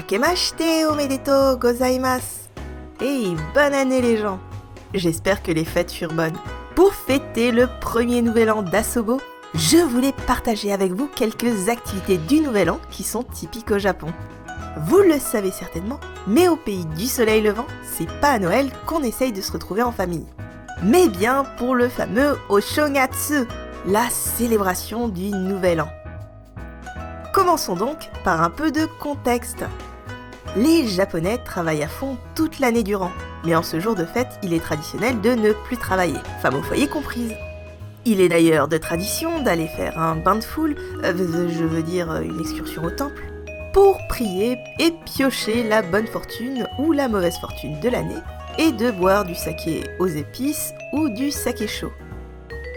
Akemashite omedetou gozaimasu. Hey, bonne année les gens. J'espère que les fêtes furent bonnes. Pour fêter le premier nouvel an d'Asobo, je voulais partager avec vous quelques activités du nouvel an qui sont typiques au Japon. Vous le savez certainement, mais au pays du soleil levant, c'est pas à Noël qu'on essaye de se retrouver en famille. Mais bien pour le fameux Oshogatsu, la célébration du nouvel an. Commençons donc par un peu de contexte. Les Japonais travaillent à fond toute l'année durant, mais en ce jour de fête, il est traditionnel de ne plus travailler, femme au foyer comprise. Il est d'ailleurs de tradition d'aller faire un bain de foule, une excursion au temple, pour prier et piocher la bonne fortune ou la mauvaise fortune de l'année, et de boire du saké aux épices ou du saké chaud.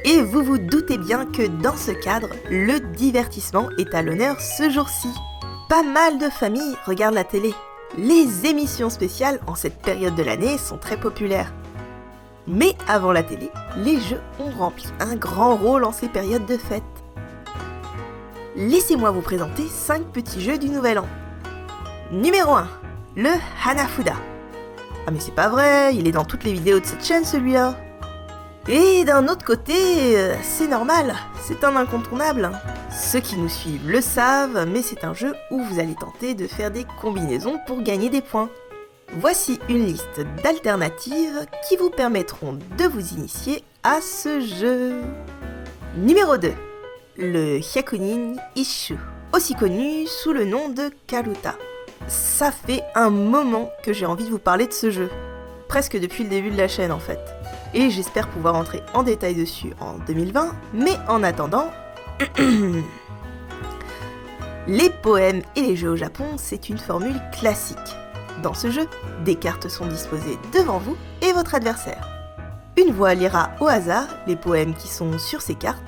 Et vous vous doutez bien que dans ce cadre, le divertissement est à l'honneur ce jour-ci. Pas mal de familles regardent la télé. Les émissions spéciales en cette période de l'année sont très populaires. Mais avant la télé, les jeux ont rempli un grand rôle en ces périodes de fête. Laissez-moi vous présenter 5 petits jeux du Nouvel An. Numéro 1, le Hanafuda. Ah mais c'est pas vrai, il est dans toutes les vidéos de cette chaîne celui-là. Et d'un autre côté, c'est normal, c'est un incontournable. Ceux qui nous suivent le savent, mais c'est un jeu où vous allez tenter de faire des combinaisons pour gagner des points. Voici une liste d'alternatives qui vous permettront de vous initier à ce jeu. Numéro 2, le Hyakunin Isshu, aussi connu sous le nom de Karuta. Ça fait un moment que j'ai envie de vous parler de ce jeu, presque depuis le début de la chaîne en fait. Et j'espère pouvoir entrer en détail dessus en 2020, mais en attendant... Les poèmes et les jeux au Japon, c'est une formule classique. Dans ce jeu, des cartes sont disposées devant vous et votre adversaire. Une voix lira au hasard les poèmes qui sont sur ces cartes,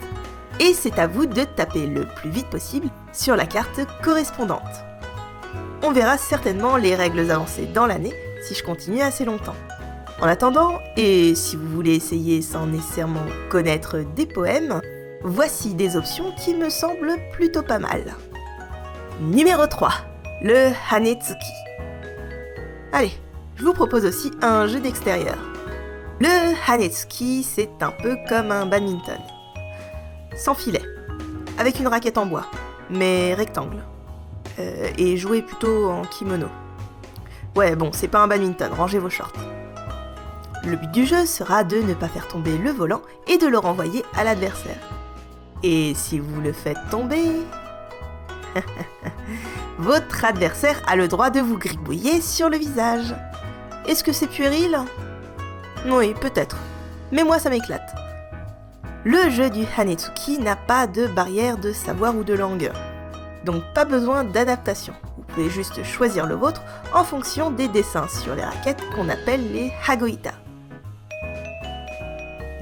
et c'est à vous de taper le plus vite possible sur la carte correspondante. On verra certainement les règles avancées dans l'année si je continue assez longtemps. En attendant, et si vous voulez essayer sans nécessairement connaître des poèmes, voici des options qui me semblent plutôt pas mal. Numéro 3, le Hanetsuki. Allez, je vous propose aussi un jeu d'extérieur. Le Hanetsuki, c'est un peu comme un badminton. Sans filet, avec une raquette en bois, mais rectangle. Et joué plutôt en kimono. Ouais, bon, c'est pas un badminton, rangez vos shorts. Le but du jeu sera de ne pas faire tomber le volant et de le renvoyer à l'adversaire. Et si vous le faites tomber... votre adversaire a le droit de vous gribouiller sur le visage. Est-ce que c'est puéril ? Oui, peut-être. Mais moi ça m'éclate. Le jeu du Hanetsuki n'a pas de barrière de savoir ou de langue. Donc pas besoin d'adaptation. Vous pouvez juste choisir le vôtre en fonction des dessins sur les raquettes qu'on appelle les Hagoita.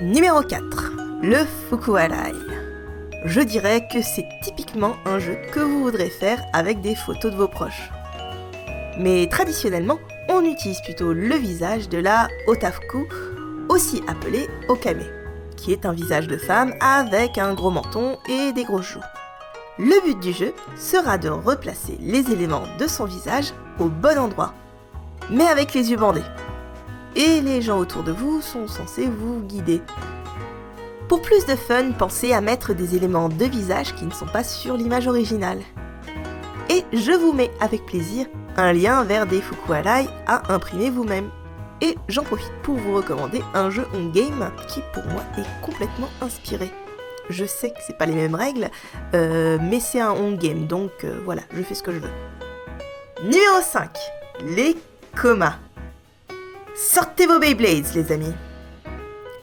Numéro 4, le Fukuwarai. Je dirais que c'est typiquement un jeu que vous voudrez faire avec des photos de vos proches. Mais traditionnellement, on utilise plutôt le visage de la Otafuku, aussi appelée Okame, qui est un visage de femme avec un gros menton et des grosses joues. Le but du jeu sera de replacer les éléments de son visage au bon endroit, mais avec les yeux bandés. Et les gens autour de vous sont censés vous guider. Pour plus de fun, pensez à mettre des éléments de visage qui ne sont pas sur l'image originale. Et je vous mets avec plaisir un lien vers des Fukuwarai à imprimer vous-même. Et j'en profite pour vous recommander un jeu on game qui pour moi est complètement inspiré. Je sais que c'est pas les mêmes règles, mais c'est un on game, donc voilà, je fais ce que je veux. Numéro 5, les komas. Sortez vos Beyblades, les amis.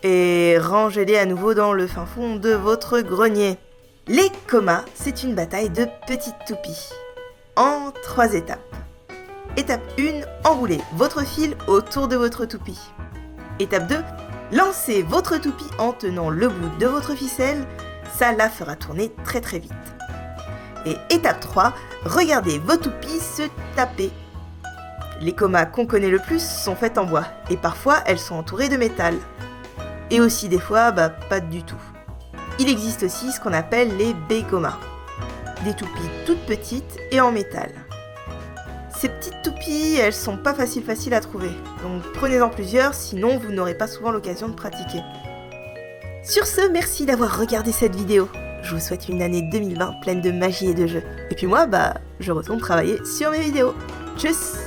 Et rangez-les à nouveau dans le fin fond de votre grenier. Les komas, c'est une bataille de petites toupies. En 3 étapes. Étape 1, enroulez votre fil autour de votre toupie. Étape 2, lancez votre toupie en tenant le bout de votre ficelle, ça la fera tourner très très vite. Et étape 3, regardez vos toupies se taper. Les komas qu'on connaît le plus sont faites en bois, et parfois elles sont entourées de métal. Et aussi des fois, pas du tout. Il existe aussi ce qu'on appelle les beikomas, des toupies toutes petites et en métal. Ces petites toupies, elles sont pas faciles à trouver, donc prenez-en plusieurs, sinon vous n'aurez pas souvent l'occasion de pratiquer. Sur ce, merci d'avoir regardé cette vidéo. Je vous souhaite une année 2020 pleine de magie et de jeux. Et puis moi, je retourne travailler sur mes vidéos. Tchuss!